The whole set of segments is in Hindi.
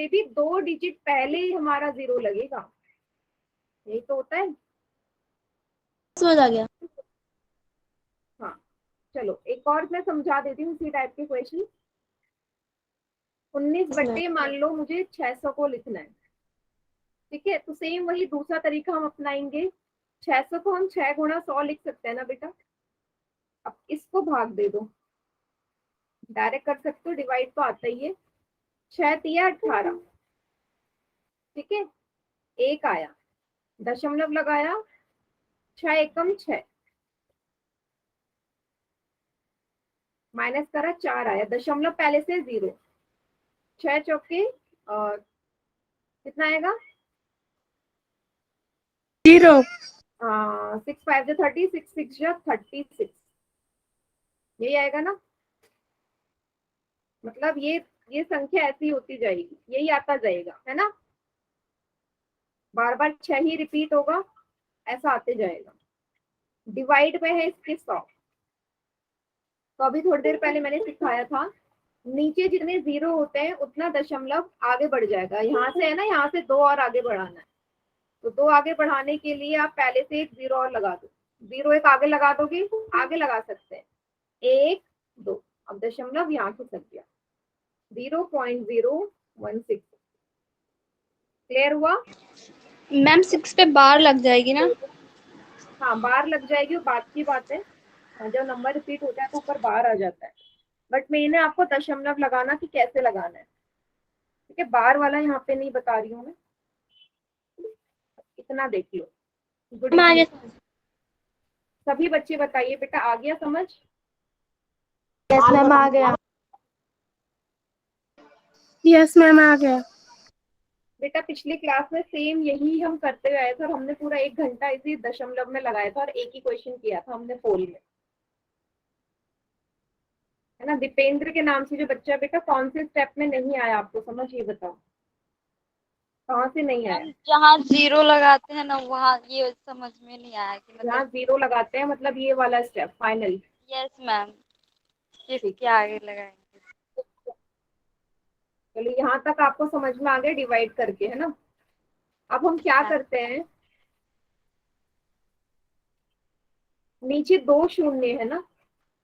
में भी 2 डिजिट पहले ही हमारा 0 लगेगा, यही तो होता है। समझ आ गया। हाँ चलो एक और मैं समझा देती हूँ इसी टाइप के क्वेश्चन। 19 बट्टे मान लो मुझे 600 को लिखना है, ठीक है, तो सेम वही दूसरा तरीका हम अपनाएंगे। 600 को हम 6 गुणा 100 लिख सकते हैं ना बेटा। अब इसको भाग दे दो, डायरेक्ट कर सकते हो, डिवाइड तो आता ही है। 6 तिया 18, ठीक है, एक आया, दशमलव लगाया, 6 एकम 6, माइनस करा 4 आया, दशमलव पहले से 0, 6 चौके और कितना आएगा 0। 6 5 जा 30, 6 6 जा 36, यही आएगा ना। मतलब ये संख्या ऐसी होती जाएगी, यही आता जाएगा, है ना, बार बार 6 ही रिपीट होगा, ऐसा आते जाएगा। डिवाइड में है इसके 100, तो अभी थोड़ी देर पहले मैंने सिखाया था, नीचे जितने 0 होते हैं उतना दशमलव आगे बढ़ जाएगा। यहाँ से है ना, यहाँ से 2 और आगे बढ़ाना है, तो 2 आगे बढ़ाने के लिए आप पहले से एक 0 और लगा दो, 0 एक आगे लगा दोगे, आगे लगा सकते हैं 1 2, अब दशमलव यहाँ खिसक गया 0.016। क्लियर हुआ मैम 6 पे बार लग जाएगी ना? हाँ बार लग जाएगी, वो बात की बात है, जब नंबर रिपीट होता है तो ऊपर बार आ जाता है, बट मैंने आपको दशमलव लगाना कि कैसे लगाना है, ठीक है, बार वाला यहाँ पे नहीं बता रही हूँ मैं, इतना देख लो। गुड आगे इवनिंग सभी बच्चे, बताइए बेटा आ गया समझ? यस मैम आ गया। यस मैम आ गया। बेटा पिछली क्लास में सेम यही हम करते हुए आए थे और हमने पूरा 1 घंटा इसी दशमलव में लगाया था और एक ही क्वेश्चन किया था हमने पोल में, है ना। दीपेंद्र के नाम से जो बच्चा बेटा कौन से स्टेप में नहीं आया आपको समझ, ये बताओ कहाँ से नहीं आया? जहाँ 0 लगाते हैं ना वहाँ ये समझ में नहीं आया कि यहाँ मतलब 0 लगाते हैं मतलब ये वाला स्टेप फाइनल। यस मैम ठीक किसके है आगे लगाएंगे। चलो यहाँ तक आपको समझ में आ गया डिवाइड करके, है ना। अब हम क्या मैम करते हैं, नीचे 2 शून्य है ना,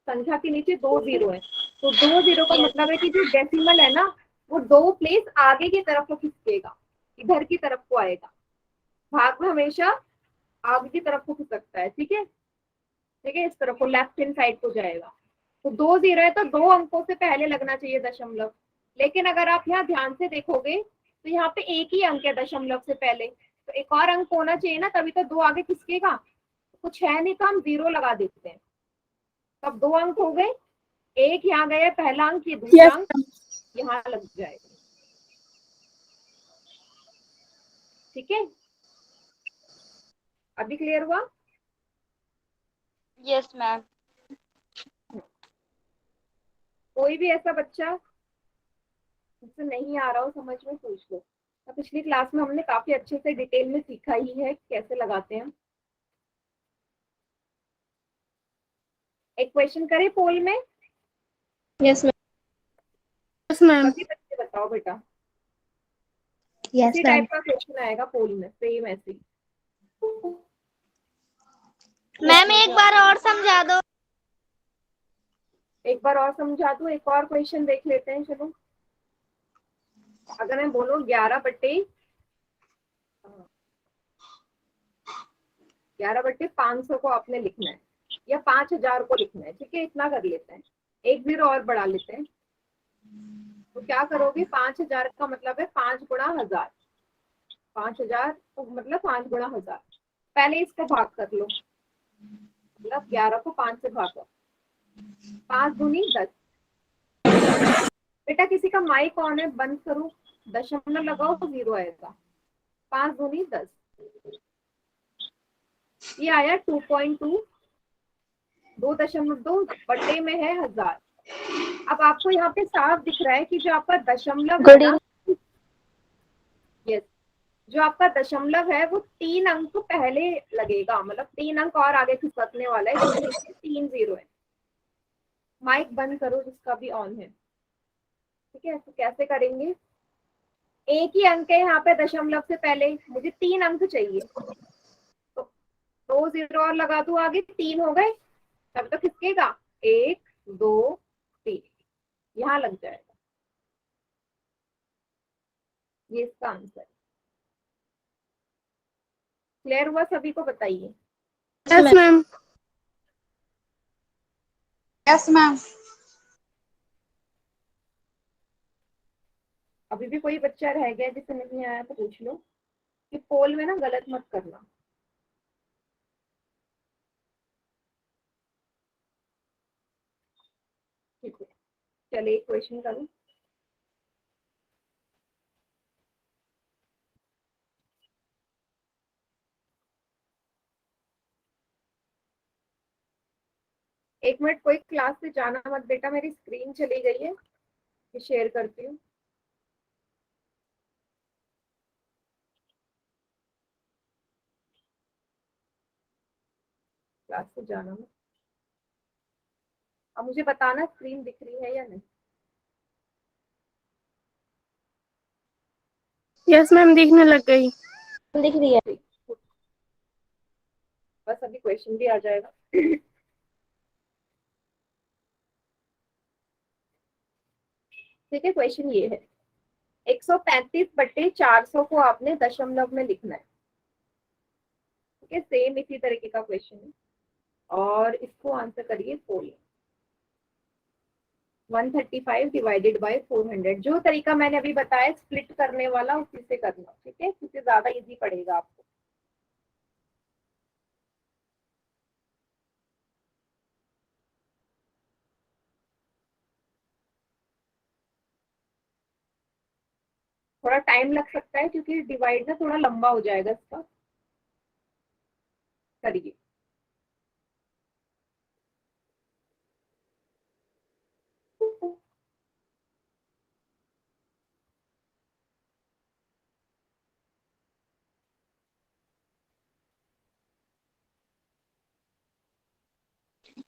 संख्या के नीचे 2 0 है, तो 2 0 का यस मतलब है कि जो डेसिमल है ना वो 2 प्लेस आगे की तरफ को खिसकेगा, इधर की तरफ को आएगा, भाग में हमेशा आगे की तरफ को खिसकता है, ठीक है, ठीक है, इस तरफ को लेफ्ट हैंड साइड को जाएगा। तो 2 0 है तो 2 अंकों से पहले लगना चाहिए दशमलव, लेकिन अगर आप यहाँ ध्यान से देखोगे तो यहाँ पे एक ही अंक है दशमलव से पहले, तो एक और अंक होना चाहिए ना, तभी तो 2 आगे खिसकेगा, कुछ है नहीं तो हम 0 लगा देते हैं, तब 2 अंक हो गए, एक यहाँ गया पहला अंक, ये दूसरा अंक यहाँ लग जाएगा, ठीक है, अभी क्लियर हुआ? यस मैम कोई भी ऐसा बच्चा जिससे नहीं आ रहा हो समझ में पूछ लो, तो पिछली क्लास में हमने काफी अच्छे से डिटेल में सीखा ही है कैसे लगाते हैं। एक क्वेश्चन करें पोल में, यस मैम। Yes ma'am. सभी बच्चे बताओ बेटा, यस इसी मैम। टाइप का क्वेश्चन आएगा पोल में सेम ऐसे ही। मैम एक बार और समझा दो। एक बार और समझा दूं, एक और क्वेश्चन देख लेते हैं चलो। अगर मैं बोलूं 11/500 को आपने लिखना है या 5000 को लिखना है, ठीक है, इतना कर लेते हैं, एक 0 और बढ़ा लेते हैं, तो क्या करोगे, 5000 का मतलब है 5 गुणा 1000, 5000 तो मतलब 5 गुणा 1000, पहले इसको भाग कर लो, मतलब 11 को 5 से भाग करो, 5 दूनी 10। बेटा किसी का माइक ऑन है, बंद करो, दशमलव लगाओ तो 0 आएगा, 5 दूनी 10, ये आया 2.2, 2.2 बटे में है 1000। अब आपको यहाँ पे साफ दिख रहा है कि जो आपका दशमलव है ना, यस, जो आपका दशमलव है वो 3 अंक तो पहले लगेगा, मतलब 3 अंक और आगे खिसकने वाला है क्योंकि नीचे 3 0 है। माइक बंद करो जिसका भी ऑन है, ठीक है, तो कैसे करेंगे, एक ही अंक है यहाँ पे दशमलव से पहले, मुझे 3 अंक चाहिए, तो 2 0 और लगा दूं आगे, 3 हो गए, तब तो खिसकेगा 1 2 3, यहाँ लग जाएगा। ये इसका आंसर। क्लियर हुआ सभी को? बताइए। Yes ma'am. Yes ma'am. अभी भी कोई बच्चा रह गया जिसे नहीं आया तो पूछ लो, कि पोल में ना गलत मत करना। ठीक है, चलिए एक क्वेश्चन करूं। एक मिनट, कोई क्लास से जाना मत बेटा, मेरी स्क्रीन चली गई है, शेयर करती हूँ। क्लास से जाना मत। अब मुझे बताना स्क्रीन दिख रही है या नहीं। यस मैम, दिखने लग गई। दिख रही है। ठीक, बस अभी क्वेश्चन भी आ जाएगा। ठीक है, क्वेश्चन ये है, 135/400 को आपने दशमलव में लिखना है। ठीक है, सेम इसी तरीके का क्वेश्चन है, और इसको आंसर करिए पोल। 135 डिवाइडेड बाय 400, जो तरीका मैंने अभी बताया स्प्लिट करने वाला, उसी से करना। ठीक है, उससे ज्यादा इजी पड़ेगा आपको। थोड़ा टाइम लग सकता है क्योंकि डिवाइड ना थोड़ा लंबा हो जाएगा इसका। करिए।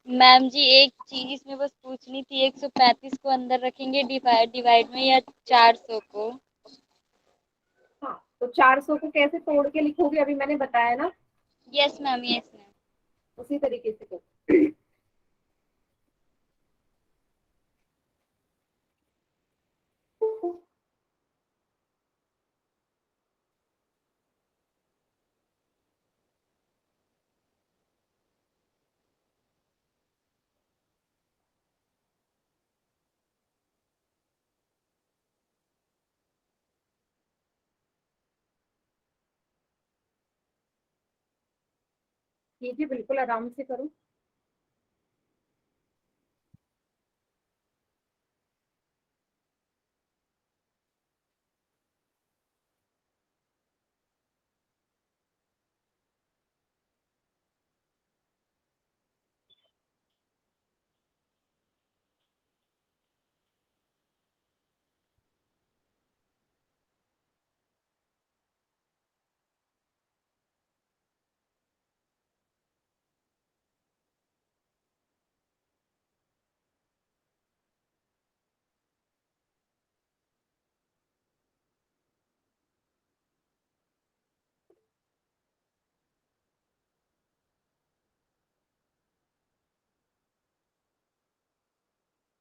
मैम जी एक चीज इसमें बस पूछनी थी, 135 को अंदर रखेंगे डिवाइड डिवाइड में या 400 को? हाँ, तो 400 को कैसे तोड़ के लिखोगे, अभी मैंने बताया ना, यस मैम, यस मैम। उसी तरीके से करो। कीजिए, बिल्कुल आराम से करो।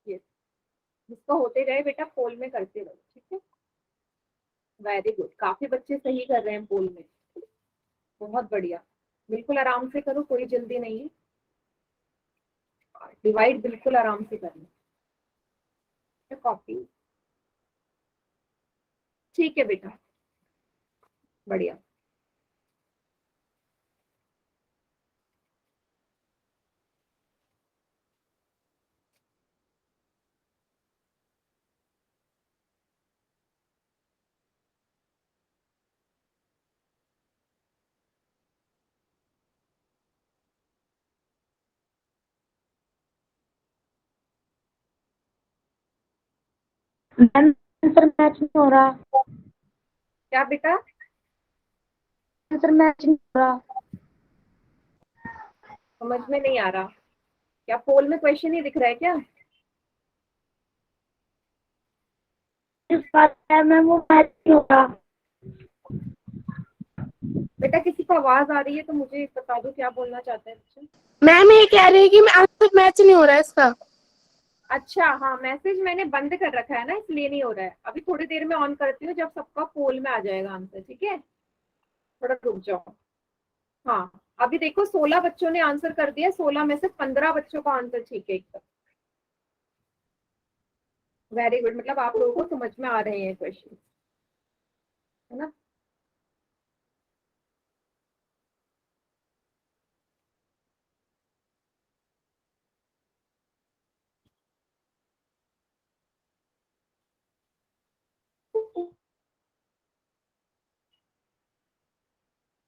ये जिसको होते जाए बेटा, पोल में करते रहो। ठीक है, वेरी गुड, काफी बच्चे सही कर रहे हैं पोल में, बहुत बढ़िया। बिल्कुल आराम से करो, कोई जल्दी नहीं है। डिवाइड बिल्कुल आराम से करना। कॉपी। ठीक है बेटा, बढ़िया। मैम आंसर मैच नहीं हो रहा। क्या बेटा? आंसर मैच नहीं हो रहा। समझ में नहीं आ रहा? क्या पोल में क्वेश्चन ही दिख रहा है क्या? इस बात है मैम वो मैच नहीं हो रहा। बेटा किसी को आवाज आ रही है तो मुझे बता दो क्या बोलना चाहते हैं बच्चे। मैम ये कह रही है कि आंसर मैच नहीं हो रहा है इसका। अच्छा हाँ, मैसेज मैंने बंद कर रखा है ना, इसलिए नहीं हो रहा है। अभी थोड़ी देर में ऑन करती हूँ जब सबका पोल में आ जाएगा आंसर, ठीक है। थोड़ा रुक जाओ। हाँ अभी देखो 16 बच्चों ने आंसर कर दिया, 16 में से 15 बच्चों का आंसर ठीक है एकदम। वेरी गुड, मतलब आप लोगों को समझ में आ रहे हैं क्वेश्चन, है ना।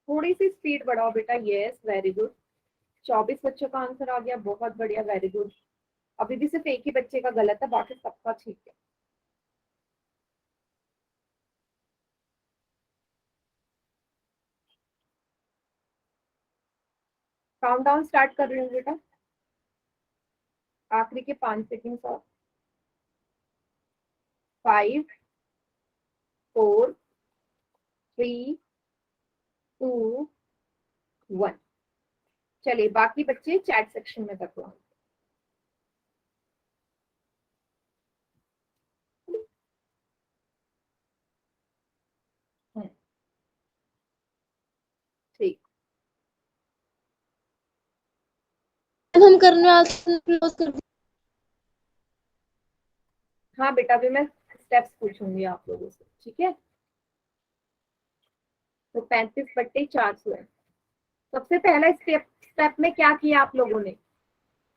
थोड़ी सी स्पीड बढ़ाओ बेटा। यस वेरी गुड, 24 बच्चों का आंसर आ गया, बहुत बढ़िया, वेरी गुड। अभी भी सिर्फ एक ही बच्चे का गलत है, बाकी सबका ठीक है। काउंटडाउन स्टार्ट कर रही हूँ बेटा, आखिरी के 5 सेकंड और। 5 4 3 2 1। चलिए बाकी बच्चे चैट सेक्शन में तक लो। ठीक, हम करने क्लोज कर हाँ बेटा अभी मैं स्टेप्स पूछूंगी आप लोगों से, ठीक है। तो 35/400 है। सबसे पहला स्टेप में क्या किया आप लोगों ने,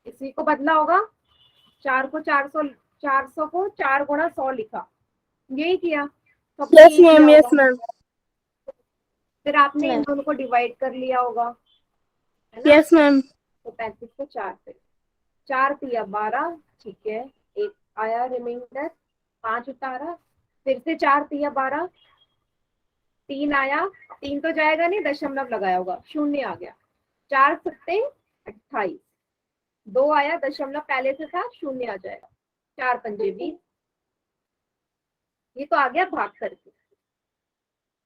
इसी को बदला होगा। 4 को 400, 400 को 4 गुणा 100 लिखा, यही किया सबने, यस यही किया मैम, यस होगा। मैम, फिर आपने इन दोनों को डिवाइड कर लिया होगा, है ना। Yes ma'am. तो 35 को 4 से, 4 तिया 12, ठीक है। एक आया रिमाइंडर, 5 उतारा, फिर से 4 तिया 12, 3 आया, 3 तो जाएगा नहीं, दशमलव लगाया होगा, 0 आ गया। 4 सत्ते 28, 2 आया, दशमलव पहले से था, 0 आ जाएगा। 4 पंजे 20, ये तो आ गया भाग करके।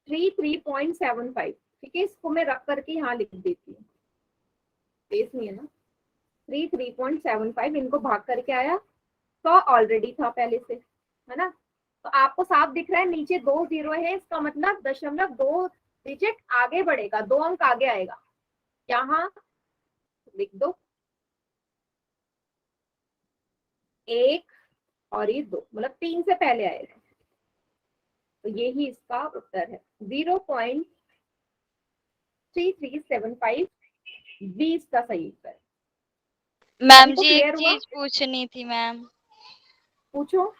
3.75, ठीक है। इसको मैं रख करके यहाँ लिख देती हूँ, स्पेस नहीं है ना। 3.75 इनको भाग करके आया, 100 ऑलरेडी था पहले से, है ना। तो आपको साफ दिख रहा है नीचे 2 जीरो है, इसका मतलब दशमलव 2 डिजिट आगे बढ़ेगा, 2 अंक आगे आएगा। यहाँ लिख दो 1 और ये 2, मतलब 3 से पहले आएगा। तो यही इसका उत्तर है, 0.3375 20 का सही उत्तर। मैम को जी एक क्लियर हुआ? चीज पूछनी थी मैम। पूछो।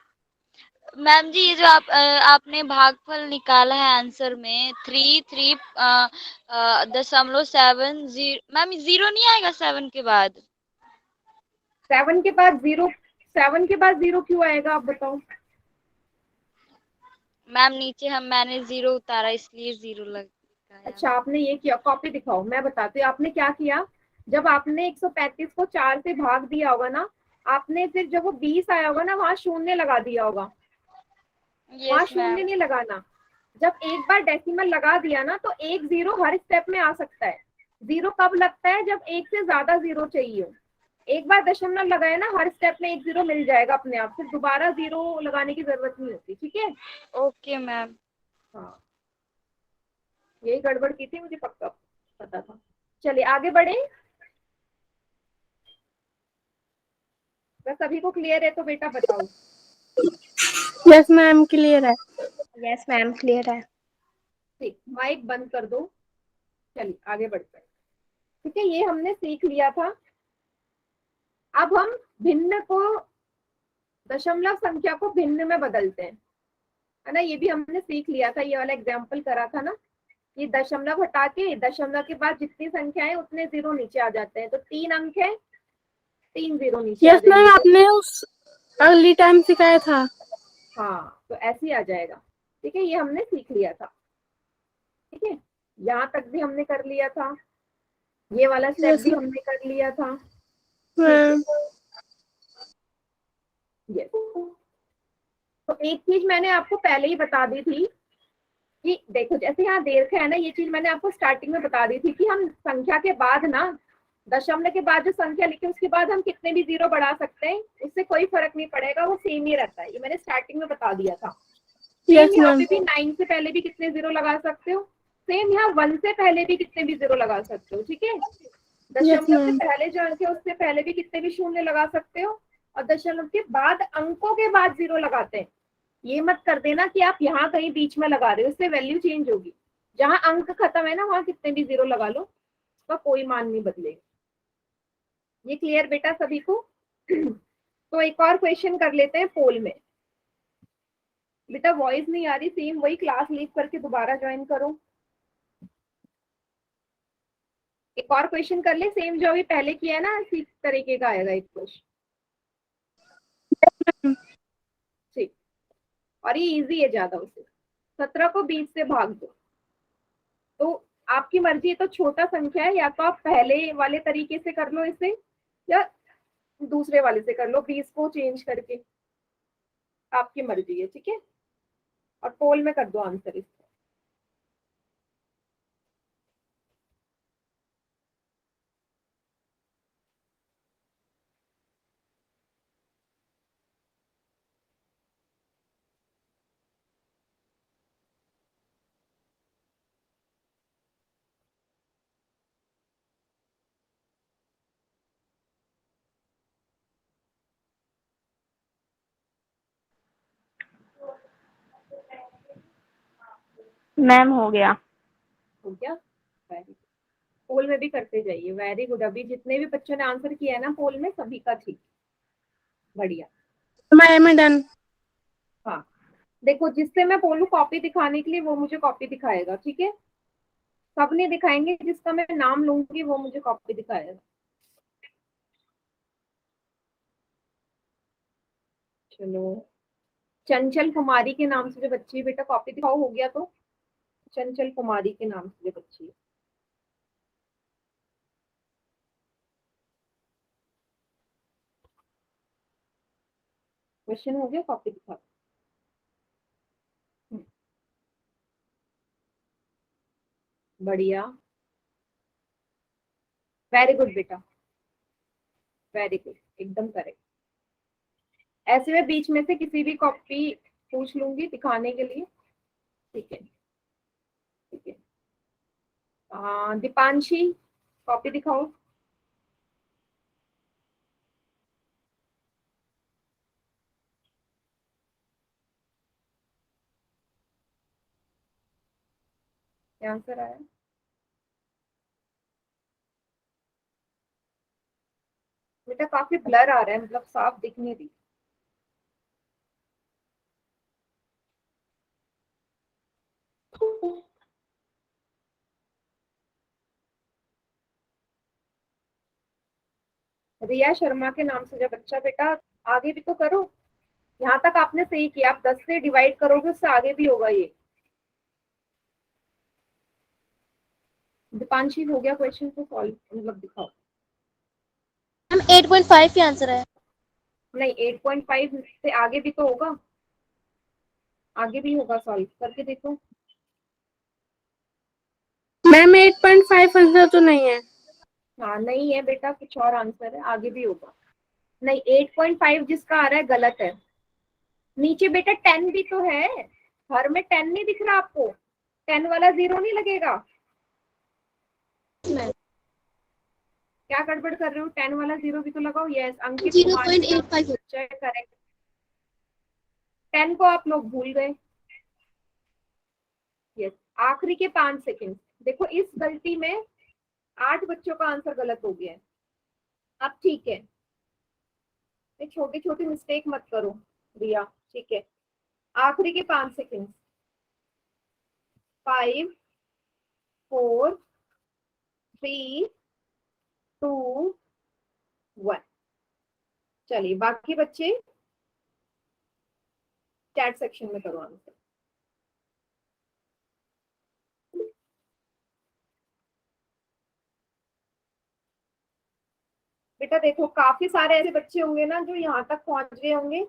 मैम जी ये जो आपने भागफल निकाला है आंसर में 3.7 मैम 0 नहीं आएगा 7 के बाद? 7 के बाद 0, 7 के बाद 0 क्यों आएगा आप बताओ। मैम नीचे मैंने 0 उतारा इसलिए 0 लग आया। अच्छा आपने ये किया, कॉपी दिखाओ मैं बताती हूँ आपने क्या किया। जब आपने 135 को 4 से भाग दिया होगा ना, आपने फिर जब वो 20 आया होगा ना, वहां 0 लगा दिया होगा। वहां यस 0 मैम। नहीं लगाना। जब एक बार डेसिमल लगा दिया ना, तो एक 0 हर स्टेप में आ सकता है। 0 कब लगता है, जब एक से ज्यादा 0 चाहिए हो। एक बार दशमलव लगाए ना, हर स्टेप में एक 0 मिल जाएगा अपने आप, फिर दोबारा 0 लगाने की जरूरत नहीं होती, ठीक है। Okay ma'am. हाँ यही गड़बड़ की थी, मुझे पक्का पता था। चलिए आगे बढ़े। अगर सभी को क्लियर है तो बेटा बताओ। यस मैम, क्लियर है। यस मैम क्लियर है। ठीक, माइक बंद कर दो। चलिए आगे बढ़ते हैं, ठीक है। ये हमने सीख लिया था। अब हम भिन्न को, दशमलव संख्या को भिन्न में बदलते हैं, है ना। ये भी हमने सीख लिया था, ये वाला एग्जाम्पल करा था ना। ये दशमलव हटा के दशमलव के बाद जितनी संख्या है उतने 0 नीचे आ जाते हैं। तो 3 अंक है, 3 0 नीचे आ यस मैम, जाएंगे। आपने उस अगली टाइम सिखाया था। हाँ तो ऐसे ही आ जाएगा, ठीक है। ये हमने सीख लिया था, ठीक है। यहाँ तक भी हमने कर लिया था, ये वाला स्टेप यस भी हमने कर लिया था, ठीक है। मैम। यस तो एक चीज मैंने आपको पहले ही बता दी थी कि देखो जैसे यहाँ दीर्घ है ना, ये चीज मैंने आपको स्टार्टिंग में बता दी थी कि हम संख्या के बाद ना, दशमलव के बाद जो संख्या लिखे उसके बाद हम कितने भी जीरो बढ़ा सकते हैं, उससे कोई फर्क नहीं पड़ेगा, वो सेम ही रहता है। ये मैंने स्टार्टिंग में बता दिया था। यस सेम यहाँ मैम। पे भी 9 से पहले भी कितने जीरो लगा सकते हो, सेम यहाँ 1 से पहले भी कितने भी जीरो लगा सकते हो, ठीक है। यस दशमलव से मैम। पहले जो अंक है उससे पहले भी कितने भी शून्य लगा सकते हो, और दशमलव के बाद अंकों के बाद जीरो लगाते हैं। ये मत कर देना कि आप यहाँ कहीं बीच में लगा रहे हो, उससे वैल्यू चेंज होगी। जहां अंक खत्म है ना वहां कितने भी जीरो लगा लो, उसका कोई मान नहीं बदलेगा। ये क्लियर बेटा सभी को? तो एक और क्वेश्चन कर लेते हैं पोल में। बेटा वॉइस नहीं आ रही, सेम वही क्लास लीव करके दोबारा ज्वाइन करो। एक और क्वेश्चन कर ले, सेम जो अभी पहले किया है ना, इसी तरीके का आएगा एक क्वेश्चन। ठीक, और ये इजी है ज्यादा। उसे 17 को 20 से भाग दो। तो आपकी मर्जी है, तो छोटा संख्या है, या तो आप पहले वाले तरीके से कर लो इसे, या दूसरे वाले से कर लो 20 को चेंज करके, आपकी मर्जी है, ठीक है। और पोल में कर दो आंसर इसका। मैम हो गया। हो गया, वेरी गुड। पोल में भी करते जाइए, वेरी गुड। अभी जितने भी बच्चों ने आंसर किया है ना पोल में, सभी का ठीक, बढ़िया। I am done. हाँ, देखो जिससे मैं बोलूँ कॉपी दिखाने के लिए वो मुझे कॉपी दिखाएगा, ठीक है। सब नहीं दिखाएंगे, जिसका मैं नाम लूंगी वो मुझे कॉपी दिखाएगा। चलो, चंचल कुमारी के नाम से जो बच्ची है, बेटा कॉपी दिखाओ। हो गया तो चंचल कुमारी के नाम से जो बच्ची है। क्वेश्चन हो गया, कॉपी दिखाओ। बढ़िया, वेरी गुड बेटा, वेरी गुड, एकदम करेक्ट। ऐसे में बीच में से किसी भी कॉपी पूछ लूंगी दिखाने के लिए, ठीक है, ठीक है। दीपांशी, कॉपी दिखाओ। क्या आंसर आया? बेटा काफी ब्लर आ रहा है, मतलब साफ दिख नहीं रही। रिया शर्मा के नाम से जो बच्चा, बेटा आगे भी तो करो। यहाँ तक आपने सही किया, आप 10 से डिवाइड करोगे उससे आगे भी होगा ये। दीपांशी हो गया क्वेश्चन को सॉल्व, मतलब दिखाओ। मैम 8.5 ही आंसर है। नहीं, 8.5 से आगे भी तो होगा, आगे भी होगा, सॉल्व करके देखो। मैम 8.5 आंसर तो नहीं है। हाँ नहीं है बेटा, कुछ और आंसर है, आगे भी होगा। नहीं, 8.5 जिसका आ रहा है गलत है। नीचे बेटा 10 भी तो है, हर में 10 नहीं दिख रहा आपको? 10 वाला जीरो नहीं लगेगा? क्या गड़बड़ कर रहे हो? 10 वाला जीरो भी तो लगाओ। Yes, Ankit Kumar correct. 10 को आप लोग भूल गए। यस, आखिरी के 5 सेकंड। देखो इस गलती में 8 बच्चों का आंसर गलत हो गया है। अब ठीक है, छोटी छोटी मिस्टेक मत करो रिया, ठीक है। आखिरी के 5 सेकंड। 5, 4, 3, 2, 1। चलिए बाकी बच्चे चैट सेक्शन में करो आंसर। बेटा देखो काफी सारे ऐसे बच्चे होंगे ना जो यहाँ तक पहुंच गए होंगे,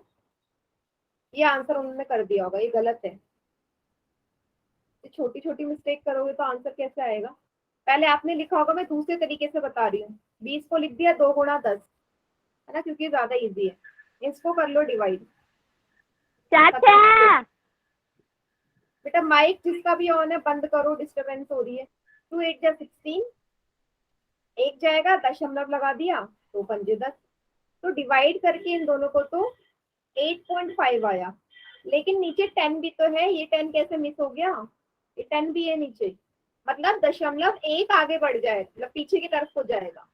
ये आंसर उन्होंने कर दिया होगा, ये गलत है। छोटी छोटी मिस्टेक करोगे तो आंसर कैसे आएगा। पहले आपने लिखा होगा, मैं दूसरे तरीके से बता रही हूँ। 20 को लिख दिया 2 गुणा 10, है ना, क्योंकि ज्यादा इजी है। इसको कर लो डिवाइड। चाचा बेटा माइक जिसका भी ऑन है बंद करो, डिस्टरबेंस हो रही है। 2 8 जा 16, एक जाएगा, दशमलव लगा दिया, 2 पंजे 10। तो डिवाइड करके इन दोनों को तो 8.5 आया, लेकिन नीचे 10 भी तो है, ये 10 कैसे मिस हो गया। ये 10 भी है नीचे, मतलब दशमलव एक आगे बढ़ जाए, मतलब पीछे की तरफ हो जाएगा,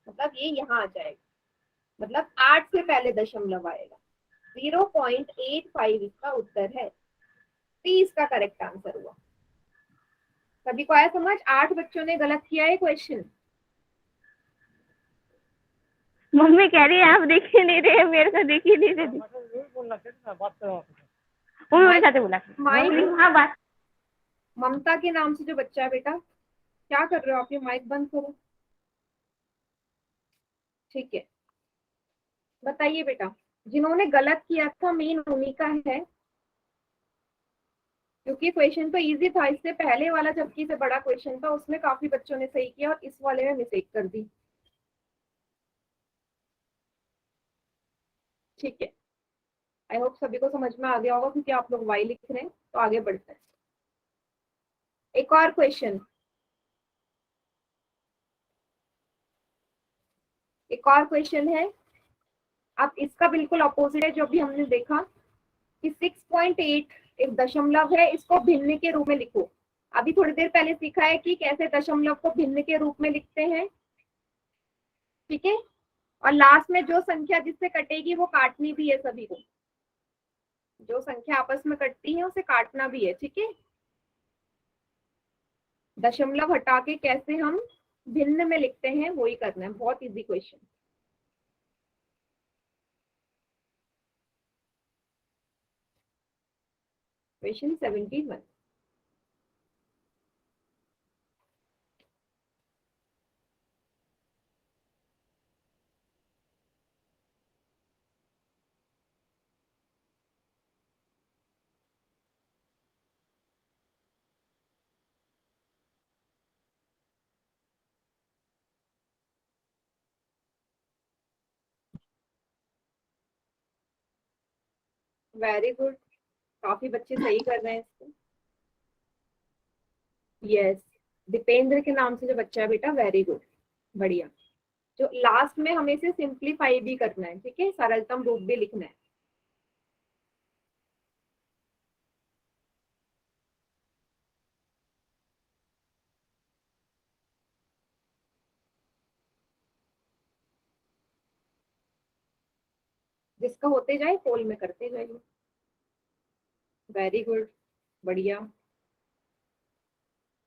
मतलब ये यहाँ आ जाएगा, मतलब 8 से पहले दशमलव आएगा। 0.85 इसका उत्तर है। 30 का करेक्ट आंसर हुआ। सभी को आया समझ। 8 बच्चों ने गलत किया है क्वेश्चन। मम्मी कह रही है आप देख ही नहीं रहे, मेरे को देख ही नहीं रही। वो मेरे साथ बोला माइक हाँ बात। ममता के नाम से जो बच्चा है, बेटा क्या कर रहे हो आप, ये माइक बंद करो। ठीक है, बताइए बेटा, जिन्होंने गलत किया था मेन उन्हीं का है, क्योंकि क्वेश्चन तो इजी था। इससे पहले वाला जबकि से बड़ा क्वेश्चन था, उसमें काफी बच्चों ने सही किया और इस वाले में मिस्टेक कर दी। ठीक है, आई होप सभी को समझ में आ गया होगा, क्योंकि आप लोग वाई लिख रहे हैं। तो आगे बढ़ते हैं, एक और क्वेश्चन। एक और क्वेश्चन है, अब इसका बिल्कुल अपोजिट है जो भी हमने देखा कि 6.8 एक दशमलव है, इसको भिन्न के रूप में लिखो। अभी थोड़ी देर पहले सीखा है कि कैसे दशमलव को भिन्न के रूप में लिखते हैं, ठीक है। और लास्ट में जो संख्या जिससे कटेगी वो काटनी भी है सभी को, जो संख्या आपस में कटती है उसे काटना भी है, ठीक है। दशमलव हटा के कैसे हम भिन्न में लिखते हैं वो ही करना है, बहुत easy question. Question 71। Very good, काफी बच्चे सही कर रहे हैं इसको। यस, दीपेंद्र के नाम से जो बच्चा है बेटा, वेरी गुड, बढ़िया। जो लास्ट में हमें से सिंप्लीफाई भी करना है, ठीक है, सरलतम रूप भी लिखना है। जिसका होते जाए पोल में करते जाइए। वेरी गुड, बढ़िया।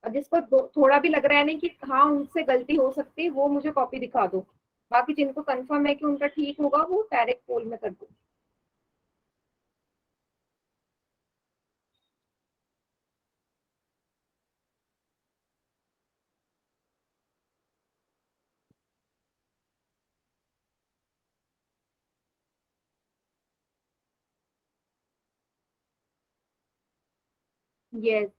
और जिसको थोड़ा भी लग रहा है ना कि हाँ उनसे गलती हो सकती है, वो मुझे कॉपी दिखा दो। बाकी जिनको कंफर्म है कि उनका ठीक होगा वो डायरेक्ट पोल में कर दो। यस,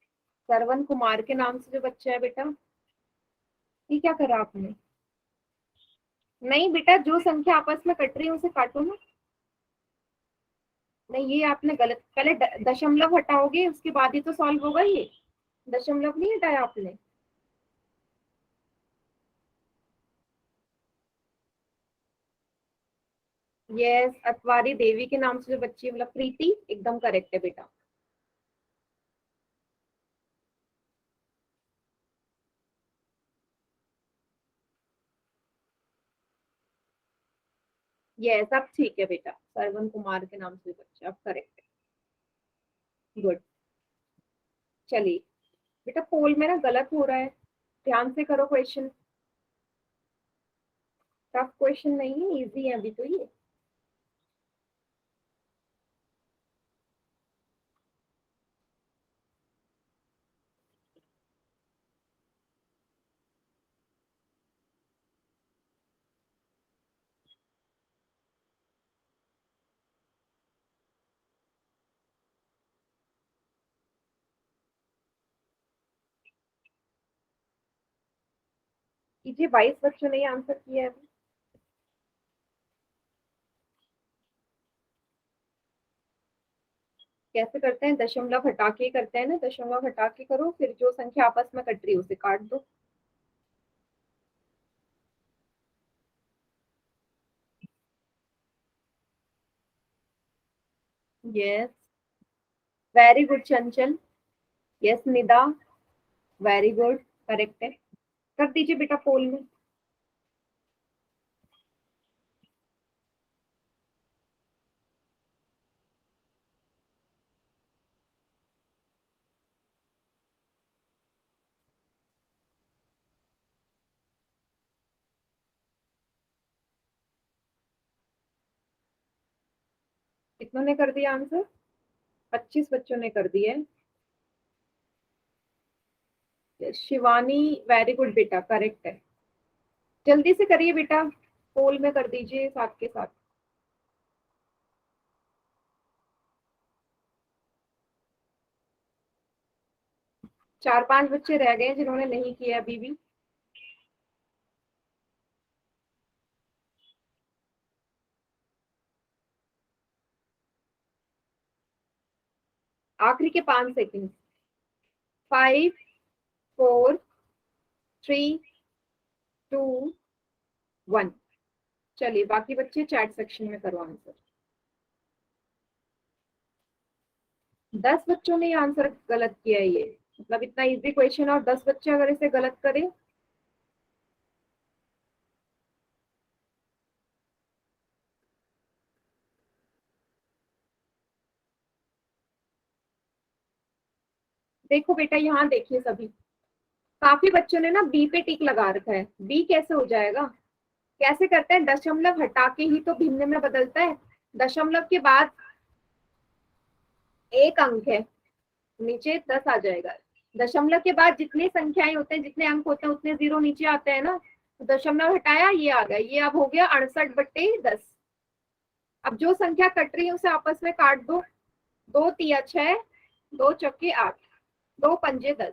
सरवन कुमार के नाम से जो बच्चा है बेटा, ये क्या करा आपने। नहीं बेटा, जो संख्या आपस में कट रही है उसे काटो ना। नहीं, ये आपने गलत, पहले दशमलव हटाओगे उसके बाद ही तो सॉल्व होगा ये। दशमलव नहीं हटाया आपने। यस, अतवारी देवी के नाम से जो बच्ची है, मतलब प्रीति, एकदम करेक्ट है बेटा। यस, अब ठीक है बेटा, सरवन कुमार के नाम से बच्चा अब करेक्ट है, गुड। चलिए बेटा, पोल में ना गलत हो रहा है, ध्यान से करो क्वेश्चन। टफ क्वेश्चन नहीं है, इजी है अभी तो ये। कीजिए, 22 बच्चों ने ये आंसर किया है। कैसे करते हैं? दशमलव हटा के करते हैं ना, दशमलव हटा के करो, फिर जो संख्या आपस में कट रही है उसे काट दो। यस, वेरी गुड चंचल। Yes Nida, very good, correct है। कर दीजिए बेटा पोल में। कितनों ने कर दिया आंसर? 25 बच्चों ने कर दिया है। शिवानी, वेरी गुड बेटा, करेक्ट है। जल्दी से करिए बेटा, पोल में कर दीजिए साथ के साथ। चार पांच बच्चे रह गए जिन्होंने नहीं किया अभी भी। आखिरी के 5 सेकंड। 5, 4, 3, 2, 1। चलिए बाकी बच्चे चैट सेक्शन में करो आंसर। 10 बच्चों ने ये आंसर गलत किया है। ये मतलब इतना इजी क्वेश्चन और 10 बच्चे अगर इसे गलत करें। देखो बेटा, यहाँ देखिए सभी, काफी बच्चों ने ना बी पे टिक लगा रखा है। बी कैसे हो जाएगा? कैसे करते हैं? दशमलव हटा के ही तो भिन्न में बदलता है। दशमलव के बाद एक अंक है, नीचे 10 आ जाएगा। दशमलव के बाद जितनी संख्याएं होते हैं, जितने अंक होते हैं, उतने जीरो नीचे आते हैं ना। तो दशमलव हटाया, ये आ गया, ये अब हो गया 68/10। अब जो संख्या कट रही है उसे आपस में काट दो। 2 तिया 6, 2 चौके 8, 2 पंजे 10,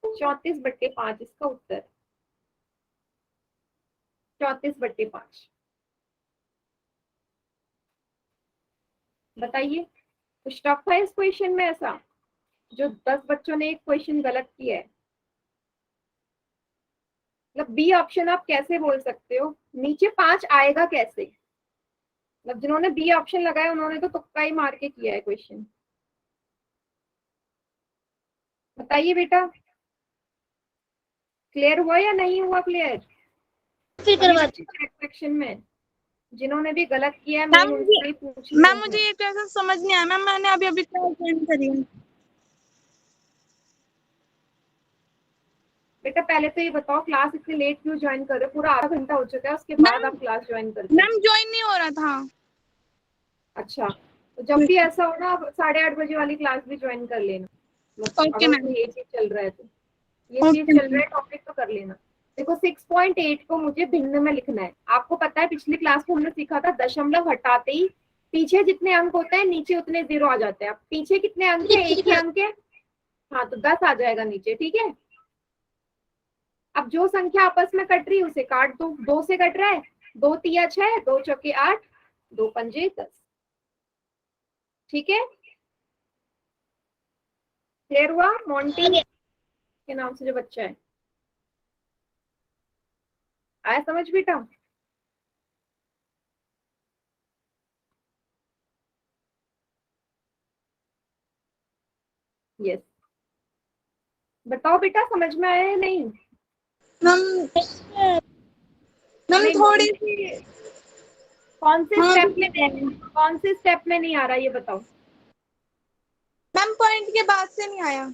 34/5 इसका उत्तर। 34/5। बताइए, कुछ टफ है इस क्वेश्चन में ऐसा जो 10 बच्चों ने एक क्वेश्चन गलत किया है? मतलब बी ऑप्शन आप कैसे बोल सकते हो? नीचे 5 आएगा कैसे? मतलब जिन्होंने बी ऑप्शन लगाया उन्होंने तो तुक्का ही मार के किया है क्वेश्चन। बताइए बेटा, क्लियर हुआ या नहीं हुआ क्लियर? फिर करवा चैट सेक्शन में जिन्होंने भी गलत किया है, मैम मैं उनसे ही पूछ रही मैम हूँ। मुझे ये कैसे समझ नहीं आया मैम, मैंने अभी अभी क्लास ज्वाइन करी है। बेटा पहले तो ये बताओ, क्लास इतनी लेट क्यों ज्वाइन कर रहे हो? पूरा आधा घंटा हो चुका है, उसके बाद आप क्लास ज्वाइन कर रहे हो। मैम ज्वाइन नहीं हो रहा था। अच्छा, तो जब भी ऐसा हो ना, आप 8:30 बजे वाली क्लास भी ज्वाइन कर लेना। मतलब ओके अगर मैम। उसमें ये चीज चल रहा है तो ये ओके चीज चल रहा है, टॉपिक तो कर लेना। देखो 6.8 को मुझे भिन्न में लिखना है। आपको पता है पिछली क्लास में हमने सीखा था, दशमलव हटाते ही पीछे जितने अंक होते हैं नीचे उतने जीरो आ जाते हैं। अब पीछे कितने अंक है? एक ही अंक है। हाँ, तो 10 आ जाएगा नीचे, ठीक है। अब जो संख्या आपस में कट रही है उसे काट दो। 2 से कट रहा है, 2 तिया 6, 2 चौके 8, 2 पंजे 10। ठीक है, क्लियर हुआ? मोंटी के नाम से जो बच्चा है, आया समझ बेटा? यस, बताओ बेटा, समझ में आया या नहीं? मैम मैम नहीं, थोड़ी सी कौन से हाँ स्टेप में नहीं, कौन से स्टेप में नहीं आ रहा ये बताओ। मैम पॉइंट के बाद से नहीं आया।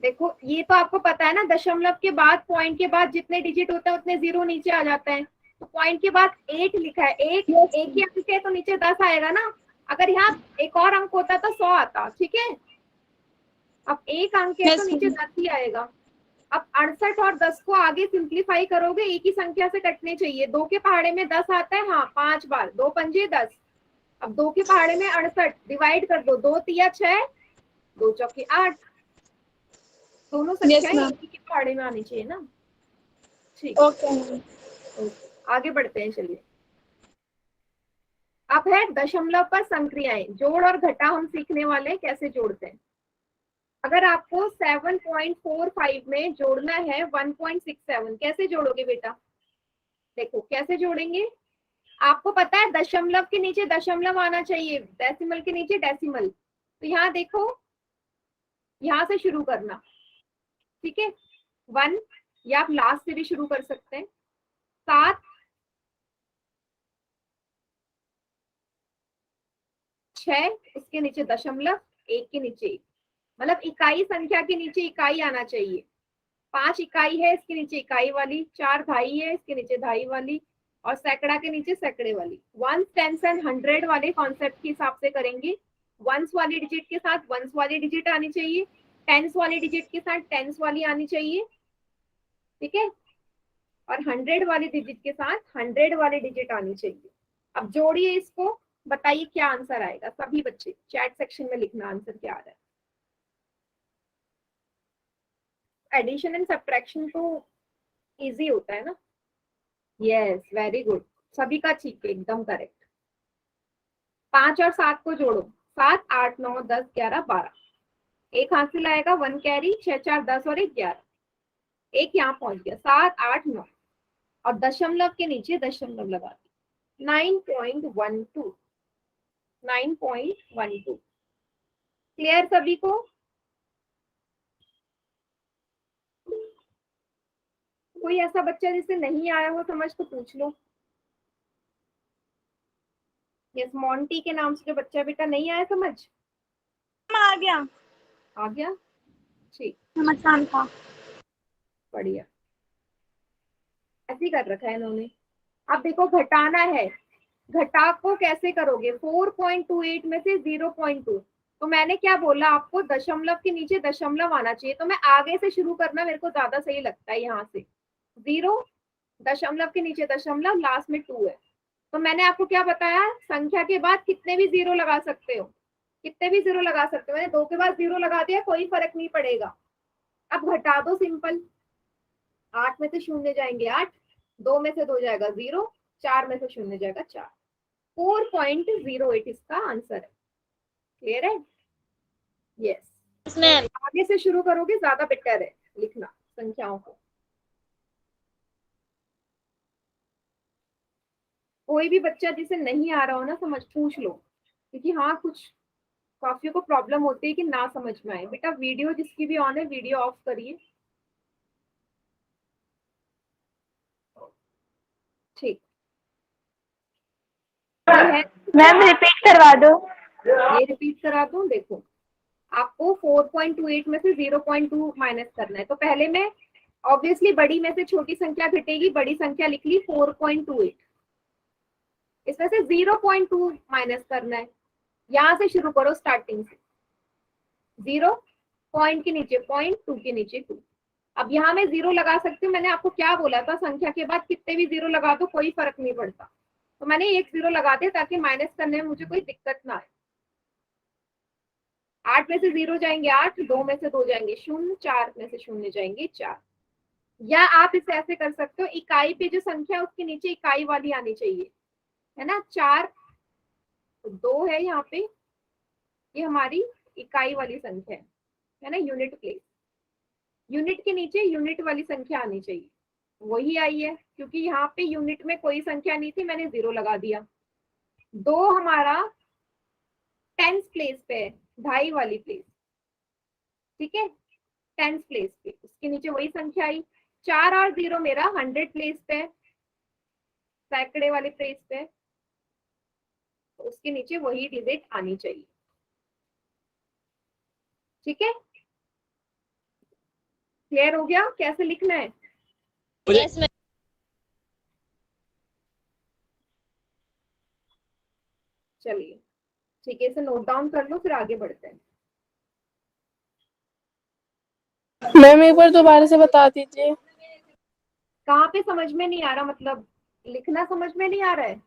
देखो ये तो आपको पता है ना, दशमलव के बाद पॉइंट के बाद जितने डिजिट होते हैं उतने जीरो नीचे आ जाते हैं। तो पॉइंट के बाद 8 लिखा है, एक ही अंक है तो नीचे 10 आएगा ना। अगर यहाँ एक और अंक होता तो 100 आता, ठीक है। अब एक अंक है तो नीचे 10 ही आएगा। अब 68 और 10 को आगे सिंप्लीफाई करोगे, एक ही संख्या से कटने चाहिए। 2 के पहाड़े में 10 आता है, हाँ 5 बार, 2 पंजे 10। अब 2 के पहाड़े में 68, डिवाइड कर दो, 2 तिया 6, 2 चौके 8। दोनों संख्याएं एक ही के पहाड़े में आनी चाहिए ना। ठीक, ओके मैम। ओके, आगे बढ़ते हैं, चलिए। अब है दशमलव पर संक्रियाएं, जोड़ और घटा हम सीखने वाले हैं कैसे जोड़ते हैं। अगर आपको 7.45 में जोड़ना है 1.67, कैसे जोड़ोगे बेटा? देखो कैसे जोड़ेंगे। आपको पता है दशमलव के नीचे दशमलव आना चाहिए, डेसिमल के नीचे डेसिमल। तो यहाँ देखो, यहाँ से शुरू करना, ठीक है, 1, या आप लास्ट से भी शुरू कर सकते हैं। 7, 6, उसके नीचे दशमलव, 1 के नीचे 1, मतलब इकाई संख्या के नीचे इकाई आना चाहिए। 5 इकाई है, इसके नीचे इकाई वाली। 4 ढाई है, इसके नीचे ढाई वाली। और सैकड़ा के नीचे सैकड़े वाली। 1, 10 एंड 100 वाले कॉन्सेप्ट के हिसाब से करेंगे। वंस वाली डिजिट के साथ वंस वाली डिजिट आनी चाहिए, टेंस वाली डिजिट के साथ टेंस वाली आनी चाहिए, ठीक है, और 100 वाली डिजिट के साथ 100 वाली डिजिट आनी चाहिए। अब जोड़िए इसको, बताइए क्या आंसर आएगा। सभी बच्चे चैट सेक्शन में लिखना आंसर क्या आ रहा है। एडिशन एंड सब्ट्रैक्शन तो इजी होता है ना। यस, वेरी गुड, सभी का ठीक है, एकदम करेक्ट। 5 और 7 को जोड़ो, 7, 8, 9, 10, 11, 12। एक हासिल आएगा, 1 कैरी, 6, 4, 10 और 1, 11। एक यहाँ पहुंच गया, 7, 8, 9, और दशमलव के नीचे दशमलव लगा दी, 9.12। 9.12 क्लियर सभी को? कोई ऐसा बच्चा जिसे नहीं आया हो समझ तो पूछ लो। यस, मॉन्टी के नाम से जो बच्चा बेटा नहीं आया समझ, आ गया। आ गया, ठीक, नमस्कार था। बढ़िया, ऐसे ही कर रखा है इन्होंने। अब देखो घटाना है, घटा को कैसे करोगे? 4.28 में से 0.2, तो मैंने क्या बोला आपको, दशमलव के नीचे दशमलव आना चाहिए। तो मैं आगे से शुरू करना मेरे को ज्यादा सही लगता है, यहाँ से 0, दशमलव के नीचे दशमलव, लास्ट में 2 है। तो मैंने आपको क्या बताया, संख्या के बाद कितने भी 0 लगा सकते हो, कितने भी 0 लगा सकते हो। मैंने 2 के बाद 0 लगा दिया, कोई फर्क नहीं पड़ेगा। अब घटा दो, सिंपल। 8 में से शून्य जाएंगे 8, 2 में से 2 जाएगा 0, 4 में से शून्य जाएगा 4। 4.08 इसका आंसर है। क्लियर है? यस, इसमें आगे से शुरू करोगे ज्यादा बेटर है लिखना संख्याओं को। कोई भी बच्चा जिसे नहीं आ रहा हो ना समझ, पूछ लो, क्योंकि हाँ कुछ काफियों को प्रॉब्लम होती है कि ना समझ में आए। बेटा वीडियो जिसकी भी ऑन है, वीडियो ऑफ करिए, ठीक। ये है, मैम रिपीट करवा दो। ये रिपीट करा दूं। देखो आपको 4.28 में से 0.2 माइनस करना है। तो पहले में ऑब्वियसली बड़ी में से छोटी संख्या घटेगी, बड़ी संख्या लिख ली 4.28, इसमें से 0.2 माइनस करना है। यहां से शुरू करो, स्टार्टिंग से 0, पॉइंट के नीचे पॉइंट, 2 के नीचे 2। अब यहाँ मैं 0 लगा सकती हूँ। मैंने आपको क्या बोला था, संख्या के बाद कितने भी 0 लगा दो कोई फर्क नहीं पड़ता। तो मैंने एक 0 लगा दिया ताकि माइनस करने में मुझे कोई दिक्कत ना आए। 8 में से 0 जाएंगे 8, 2 में से 2 जाएंगे 0, 4 में से 0 जाएंगे 4। या आप इसे ऐसे कर सकते हो, इकाई पे जो संख्या उसके नीचे इकाई वाली आनी चाहिए, है ना। 4, 2 है यहाँ पे, ये हमारी इकाई वाली संख्या है ना, यूनिट प्लेस। यूनिट के नीचे यूनिट वाली संख्या आनी चाहिए, वही आई है। क्योंकि यहाँ पे यूनिट में कोई संख्या नहीं थी, मैंने 0 लगा दिया। 2 हमारा टेंस प्लेस पे है, ढाई वाली प्लेस, ठीक है, टेंस प्लेस पे, उसके नीचे वही संख्या आई। 4 और 0 मेरा 100 प्लेस पे है, सैकड़े वाले प्लेस पे, तो उसके नीचे वही डिजिट आनी चाहिए, ठीक है। क्लियर हो गया कैसे लिखना है? Yes ma'am. चलिए ठीक है, इसे नोट डाउन कर लो, फिर आगे बढ़ते हैं। मैम एक बार दोबारा से बता दीजिए। कहाँ पे समझ में नहीं आ रहा, मतलब लिखना समझ में नहीं आ रहा है?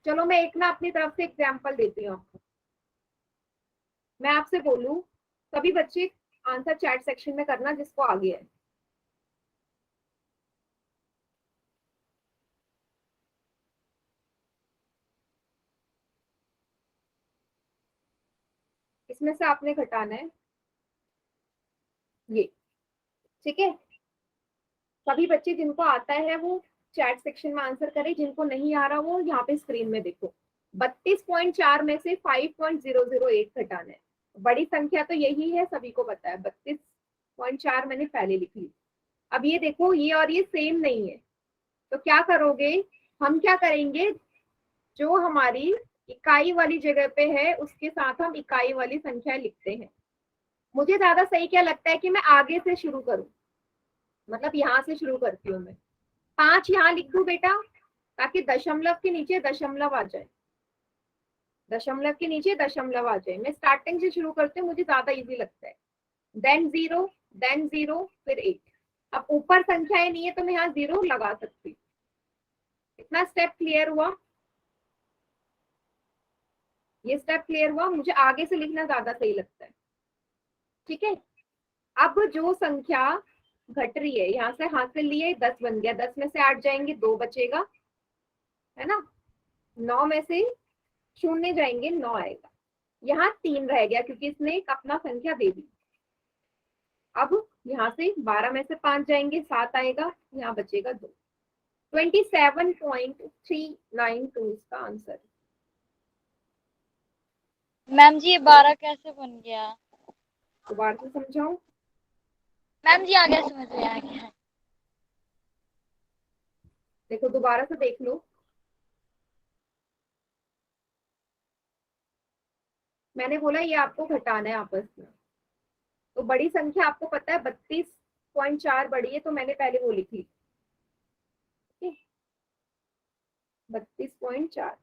चलो मैं एक ना अपनी तरफ से एग्जाम्पल देती हूँ आपको। मैं आपसे बोलूं, सभी बच्चे आंसर चैट सेक्शन में करना जिसको आ गया है। इसमें से आपने घटाना है ये, ठीक है। सभी बच्चे जिनको आता है वो चैट सेक्शन में आंसर करें, जिनको नहीं आ रहा वो यहाँ पे स्क्रीन में देखो। 32.4 में से 5.008 घटाना है। बड़ी संख्या तो यही है, सभी को पता है। 32.4 मैंने पहले लिख ली। अब ये देखो, ये और ये सेम नहीं है, तो क्या करोगे, हम क्या करेंगे, जो हमारी इकाई वाली जगह पे है उसके साथ हम इकाई वाली संख्या लिखते हैं। मुझे ज्यादा सही क्या लगता है कि मैं आगे से शुरू करूं, मतलब यहाँ से शुरू करती हूँ मैं। 5 यहाँ लिख दूं बेटा, ताकि दशमलव के नीचे दशमलव आ जाए, दशमलव के नीचे दशमलव आ जाए। मैं स्टार्टिंग से शुरू करती हूँ, मुझे ज्यादा इजी लगता है। देन 0, फिर 8। अब ऊपर संख्याएं नहीं है तो मैं यहाँ 0 लगा सकती हूँ। इतना स्टेप क्लियर हुआ, ये स्टेप क्लियर हुआ। मुझे आगे से लिखना ज्यादा सही लगता है, ठीक है। अब जो संख्या घट रही है, यहाँ से हासिल लिए 10 बन गया, 10 में से 8 जाएंगे 2 बचेगा, है ना। 9 में से 0 जाएंगे 9 आएगा। यहाँ 3 रह गया क्योंकि इसने एक अपना संख्या दे दी। अब यहाँ से 12 में से 5 जाएंगे 7 आएगा, यहाँ बचेगा 2। 27.392 इसका आंसर। मैम जी ये 12 कैसे बन गया? दोबारा से समझाऊं? मैम जी आ गया, समझ में आ गया। देखो दोबारा से देख लो। मैंने बोला ये आपको घटाना है आपस में। तो बड़ी संख्या आपको पता है 32.4 बड़ी है, तो मैंने पहले वो लिखी 32.4।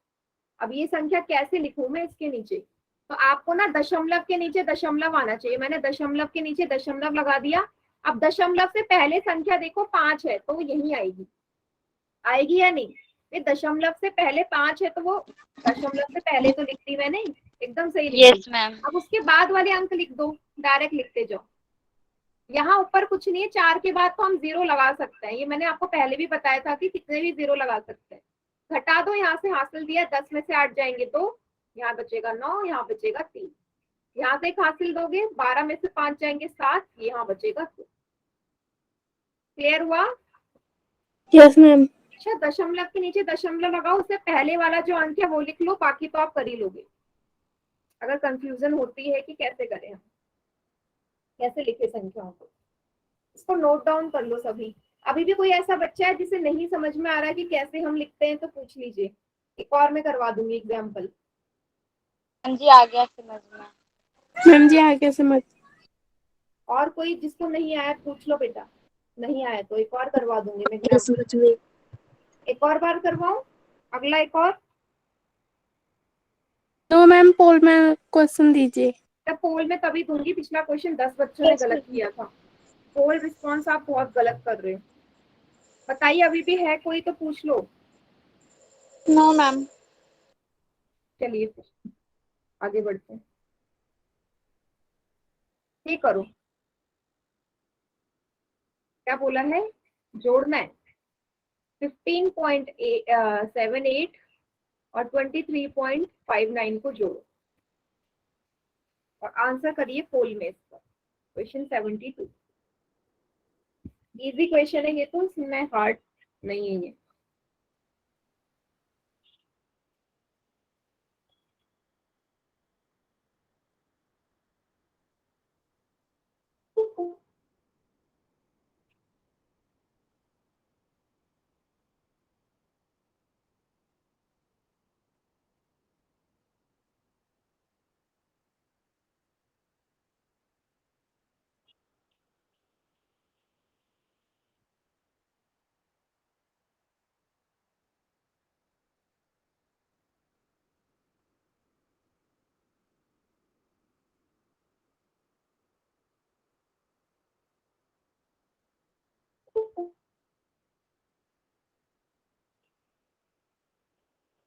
अब ये संख्या कैसे लिखूं मैं इसके नीचे, तो आपको ना दशमलव के नीचे दशमलव आना चाहिए। मैंने दशमलव के नीचे दशमलव लगा दिया। अब दशमलव से पहले संख्या देखो 5 है, तो यही आएगी, आएगी या नहीं। ये दशमलव से पहले 5 है, तो वो दशमलव से पहले तो लिख दी मैंने, एकदम सही लिख दी। Yes ma'am. अब उसके बाद वाले अंक लिख दो, डायरेक्ट लिखते जाओ। यहाँ ऊपर कुछ नहीं है, 4 के बाद तो हम 0 लगा सकते हैं। ये मैंने आपको पहले भी बताया था कि कितने भी 0 लगा सकते हैं। घटा दो, यहाँ से हासिल दिया, 10 में से 8 जाएंगे तो यहाँ बचेगा 9, यहाँ बचेगा 3। यहाँ से एक हासिल दोगे, 12 में से 5 जाएंगे 7, यहाँ बचेगा 2। क्लियर हुआ? Yes ma'am. अच्छा, दशमलव के नीचे दशमलव लगाओ, उससे पहले वाला जो अंक है वो लिख लो, बाकी तो आप कर ही लोगे। अगर कंफ्यूजन होती है कि कैसे करें हम, कैसे लिखे संख्याओं को, इसको नोट डाउन कर लो सभी। अभी भी कोई ऐसा बच्चा है जिसे नहीं समझ में आ रहा है कि कैसे हम लिखते हैं, तो पूछ लीजिए, एक और मैं करवा दूंगी एग्जाम्पल। मैम जी आ गया समझ में। मैम जी आगे समझ। और कोई जिसको नहीं आया पूछ लो बेटा, नहीं आया तो एक और करवा दूंगी मैं ये एग्जाम्पल। समझ में। एक और बार करवाऊं, अगला एक और। तो मैम पोल में क्वेश्चन दीजिए। तब पोल में तभी दूंगी, पिछला क्वेश्चन 10 बच्चों ने गलत किया था। पोल रिस्पॉन्स आप बहुत गलत कर रहे हो। बताइए, अभी भी है कोई तो पूछ लो। No ma'am. चलिए फिर आगे बढ़ते हैं। ये करो, क्या बोला है, जोड़ना है। 15.78 और 23.59 को जोड़ो और आंसर करिए पोल में इसका। क्वेश्चन 72 इजी क्वेश्चन है ये, तो इसमें हार्ड नहीं है ये।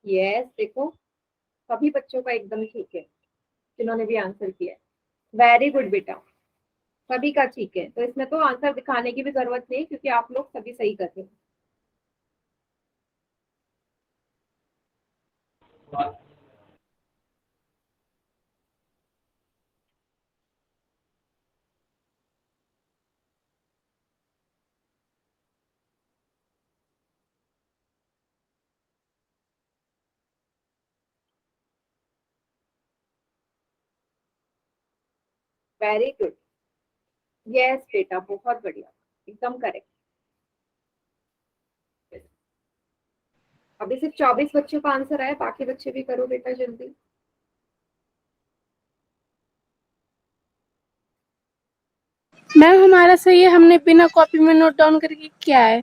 यस, देखो सभी बच्चों का एकदम ठीक है जिन्होंने भी आंसर किया है। वेरी गुड बेटा, सभी का ठीक है। तो इसमें तो आंसर दिखाने की भी जरूरत नहीं, क्योंकि आप लोग सभी सही कर रहे हो। वेरी गुड, यस बेटा, बहुत बढ़िया, एकदम करेक्ट। अभी सिर्फ 24 बच्चों का आंसर आया, बाकी बच्चे भी करो बेटा जल्दी। मैम हमारा सही है, हमने बिना कॉपी में नोट डाउन करके किया है।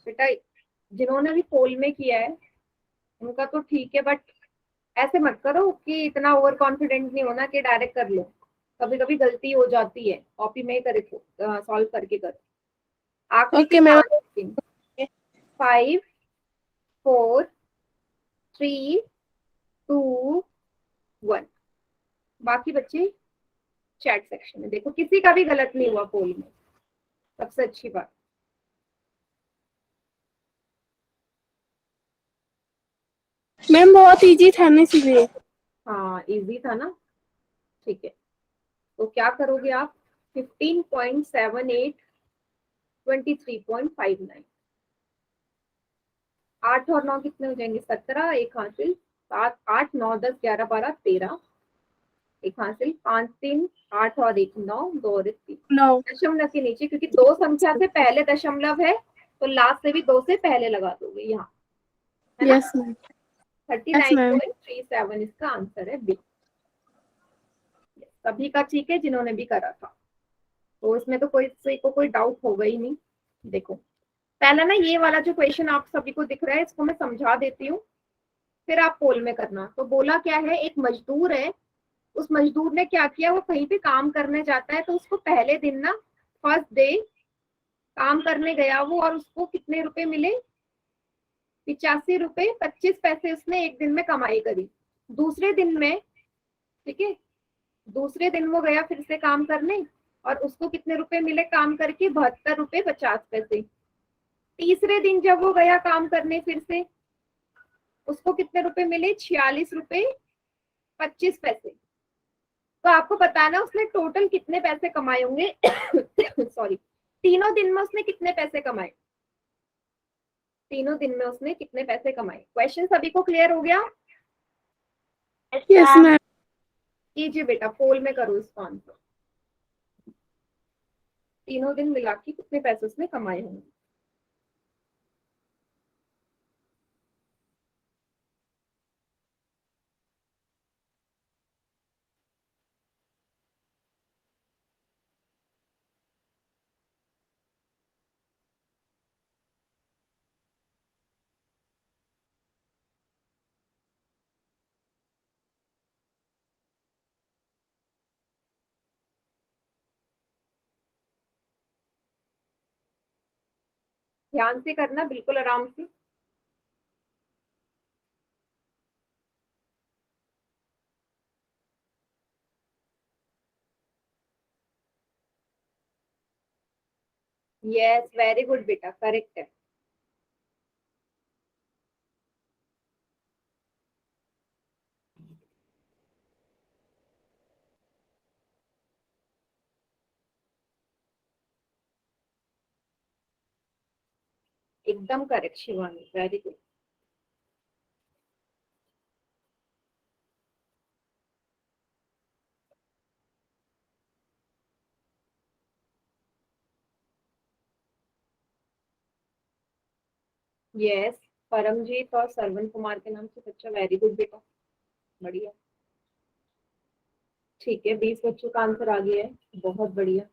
बेटा जिन्होंने भी पोल में किया है उनका तो ठीक है, बट ऐसे मत करो कि इतना ओवर कॉन्फिडेंट नहीं होना कि डायरेक्ट कर लो। कभी कभी गलती हो जाती है, कॉपी में करे सॉल्व करके करो। आखिरी के ओके मैम। 4 सेकंड, 5 4 3 2 1। बाकी बच्चे चैट सेक्शन में देखो, किसी का भी गलत नहीं हुआ पोल में, सबसे अच्छी बात। मैम बहुत इजी था ना इसलिए। हाँ इजी था ना, ठीक है। तो क्या करोगे आप, 15.78 23.59। 8 और 9 कितने हो जाएंगे, 17, एक हासिल, 7 8 9 10 11 12 13, एक हासिल, 5 3 8 और 1 9, 2 और 1 3। नो। दशमलव के नीचे, क्योंकि दो संख्या से पहले दशमलव है तो लास्ट से भी 2 से पहले लगा दोगे यहाँ, है ना। Yes ma'am. Yes ma'am. 39.37 इसका आंसर है बी। सभी का ठीक है जिन्होंने भी करा था, तो इसमें तो कोई डाउट होगा ही नहीं। देखो पहला ना ये वाला जो क्वेश्चन आप सभी को दिख रहा है, इसको मैं समझा देती हूँ, फिर आप पोल में करना। तो बोला क्या है, एक मजदूर है, उस मजदूर ने क्या किया, वो कहीं पे काम करने जाता है, तो उसको पहले दिन ना, फर्स्ट डे काम करने गया वो, और उसको कितने रुपए मिले, 85 रुपए 25 पैसे उसने एक दिन में कमाई करी। दूसरे दिन में, ठीक है, दूसरे दिन वो गया फिर से काम करने, और उसको कितने रुपए मिले काम करके, 72 रुपए 50 पैसे। तीसरे दिन जब वो गया काम करने फिर से, उसको कितने रुपए मिले, 46 रुपए 25 पैसे। तो आपको बताना उसने टोटल कितने पैसे कमाए होंगे सॉरी, तीनों दिन में उसने कितने पैसे कमाए, तीनों दिन में उसने कितने पैसे कमाए। क्वेश्चन सभी को क्लियर हो गया। Yes ma'am. कीजिए बेटा, पोल में करो इसको आंसर, तीनों दिन मिला के कितने पैसे उसने कमाए होंगे। ध्यान से करना, बिल्कुल आराम से। यस वेरी गुड बेटा, करेक्ट है। एकदम correct Shivani, very good. Yes, Paramjit और सरवन कुमार के नाम से बच्चा, वेरी गुड बेटा, बढ़िया। ठीक है, 20 बच्चों का आंसर आ गया है, बहुत बढ़िया।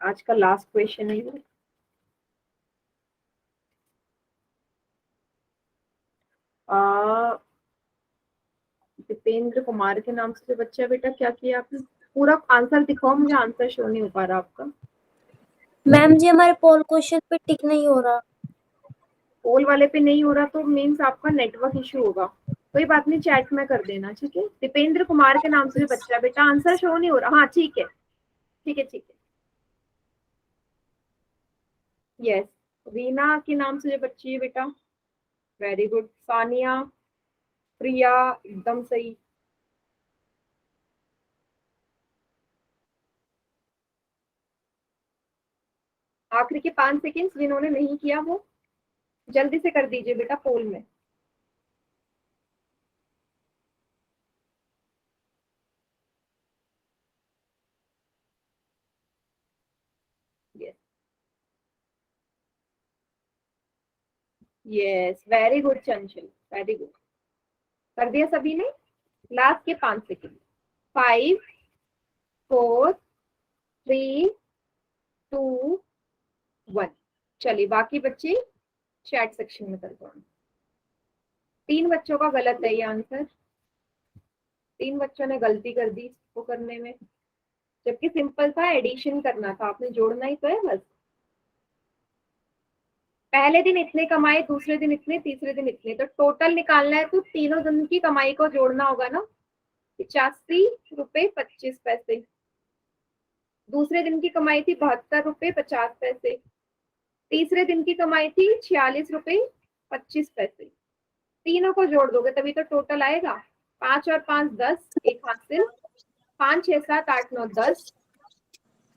आज का लास्ट क्वेश्चन है ये। दीपेंद्र कुमार के नाम से जो बच्चा, बेटा क्या किया आपने, पूरा आंसर दिखाओ मुझे, आंसर शो नहीं हो पा रहा आपका। मैम जी हमारे पोल क्वेश्चन पे टिक नहीं हो रहा। पोल वाले पे नहीं हो रहा तो मीन्स आपका नेटवर्क इशू होगा, कोई बात नहीं, चैट में कर देना, ठीक है। दीपेंद्र कुमार के नाम से जो बच्चा, बेटा आंसर शो नहीं हो रहा, हाँ ठीक है, ठीक है, ठीक है। यस, रीना के नाम से जो बच्ची है बेटा, वेरी गुड। सानिया, प्रिया, एकदम सही। आखिरी के 5 सेकेंड्स, जिन्होंने नहीं किया वो जल्दी से कर दीजिए बेटा पोल में। यस, वेरी गुड चंचल, वेरी गुड। कर दिया सभी ने? लास्ट के 5 सेकेंड। 5 4 3 2 1। चलिए बाकी बच्चे चैट सेक्शन में कर दो। 3 बच्चों का गलत है ये आंसर। 3 बच्चों ने गलती कर दी इसको करने में, जबकि सिंपल था, एडिशन करना था, आपने जोड़ना ही तो है बस। पहले दिन इतने कमाए, दूसरे दिन इतने, तीसरे दिन इतने, तो टोटल निकालना है तो तीनों दिन की कमाई को जोड़ना होगा ना। 85 रुपए 25 पैसे। दूसरे दिन की कमाई थी 72 रुपए 50 पैसे। तीसरे दिन की कमाई थी 46 रुपए 25 पैसे। तीनों को जोड़ दोगे तभी तो टोटल आएगा। 5 और 5 10, एक हासिल। 5 6 7 8 9 10,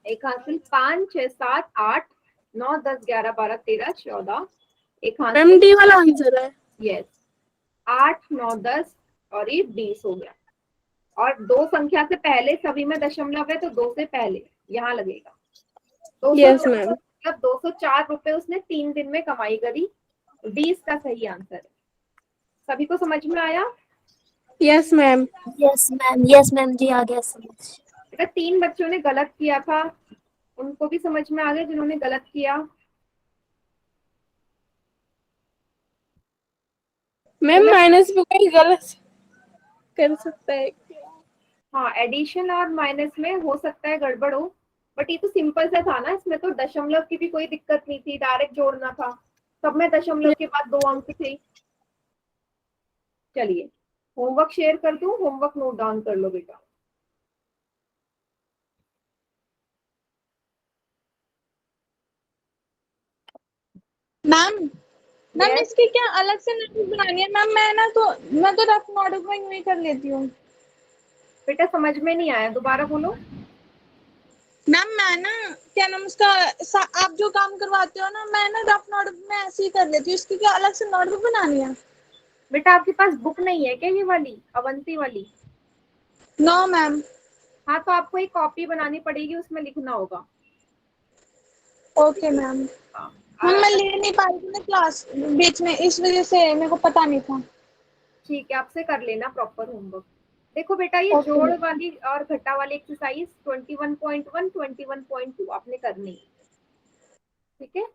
एक हासिल। 5 6 7 8 9 10 11 12 13 14, एक मैम हासिल। डी वाला आंसर है। यस, 8 9 10 और ये 20 हो गया। और 2 संख्या से पहले सभी में दशमलव है तो 2 से पहले यहाँ लगेगा। 200 यस मैम। मतलब 204 रुपए उसने 3 दिन में कमाई करी। 20 का सही आंसर है। सभी को समझ में आया? Yes ma'am. यस मैम जी आ गया समझ। बेटा 3 बच्चों ने गलत किया था, उनको भी समझ में आ गया जिन्होंने गलत किया। मैम माइनस भी कोई गलत कर सकता है। हाँ, एडिशन और माइनस में हो सकता है गड़बड़ हो, बट ये तो सिंपल सा था ना, इसमें तो दशमलव की भी कोई दिक्कत नहीं थी, डायरेक्ट जोड़ना था। सब में दशमलव के बाद 2 अंक थे। चलिए होमवर्क शेयर कर दूं, होमवर्क नोट डाउन कर लो बेटा। मैम मैम Yes, इसकी क्या अलग से नोटबुक बनानी है मैम? मैं तो रफ नोटबुक में यूं ही कर लेती हूँ। बेटा समझ में नहीं आया, दोबारा बोलो। मैम मैं ना क्या नाम उसका आप जो काम करवाते हो ना, मैं ना रफ नोटबुक में ऐसे ही कर लेती हूँ। इसकी क्या अलग से नोटबुक बनानी है? बेटा आपके पास बुक नहीं है क्या, ये वाली अवंती वाली? No ma'am. हाँ तो आपको एक कॉपी बनानी पड़ेगी, उसमें लिखना होगा। Okay ma'am. हाँ, मैम मैं ले नहीं पाई थी ना क्लास बीच में, इस वजह से मेरे को पता नहीं था। ठीक है, आपसे कर लेना प्रॉपर होमवर्क। देखो बेटा ये ओके जोड़ वाली और घटा वाली एक्सरसाइज 21.1 21.2 आपने करनी है, ठीक है?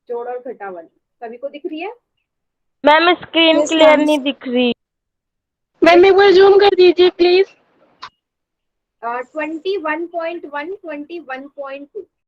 जोड़ और घटा वाली सभी को दिख रही है? Ma'am screen yes clear ma'am. नहीं दिख रही। मैम एक बार जूम कर दीजिए प्लीज। 21.1 21.2